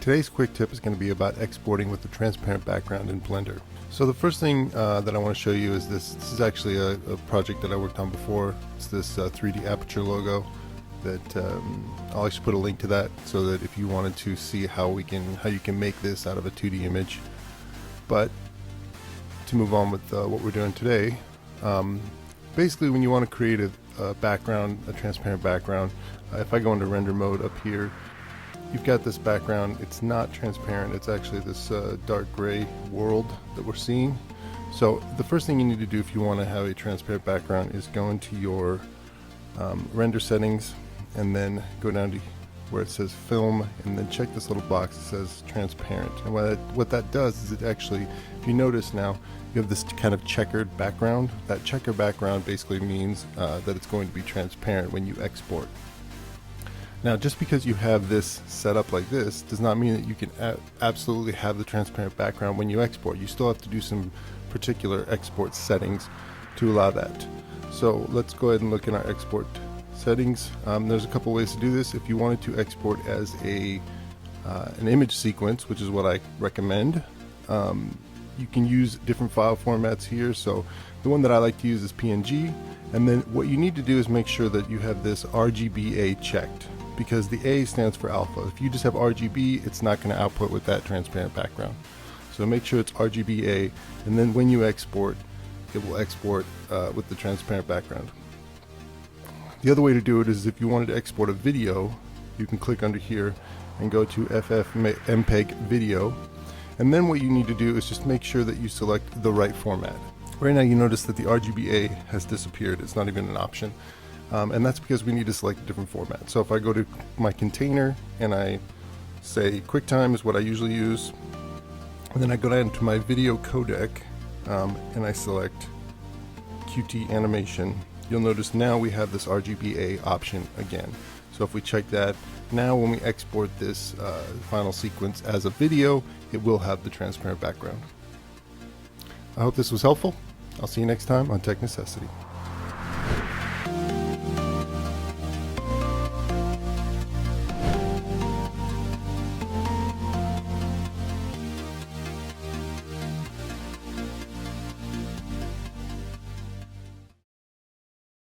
Today's quick tip is going to be about exporting with the transparent background in Blender. So the first thing that I want to show you is this. This is actually a project that I worked on before. It's this 3D Aperture logo that I'll actually put a link to that so that if you wanted to see how you can make this out of a 2D image. But to move on with what we're doing today, basically when you want to create a background, a transparent background, if I go into render mode up here, you've got this background. It's not transparent. It's actually this dark gray world that we're seeing. So the first thing you need to do if you want to have a transparent background is go into your render settings and then go down to where it says film and then check this little box that says transparent. And what that does is it actually, if you notice now, you have this kind of checkered background. That checker background basically means that it's going to be transparent when you export. Now, just because you have this set up like this does not mean that you can absolutely have the transparent background when you export. You still have to do some particular export settings to allow that. So let's go ahead and look in our export settings. There's a couple ways to do this. If you wanted to export as an image sequence, which is what I recommend, you can use different file formats here. So the one that I like to use is PNG, and then what you need to do is make sure that you have this RGBA checked, because the A stands for alpha. If you just have RGB, it's not going to output with that transparent background. So make sure it's RGBA, and then when you export, it will export with the transparent background. The other way to do it is if you wanted to export a video, you can click under here and go to FFmpeg video, and then what you need to do is just make sure that you select the right format. Right now you notice that the RGBA has disappeared. It's not even an option. And that's because we need to select a different format. So if I go to my container and I say QuickTime is what I usually use, and then I go down to my video codec and I select Qt animation, you'll notice now we have this RGBA option again. So if we check that, now when we export this final sequence as a video, it will have the transparent background. I hope this was helpful. I'll see you next time on Tech Necessity.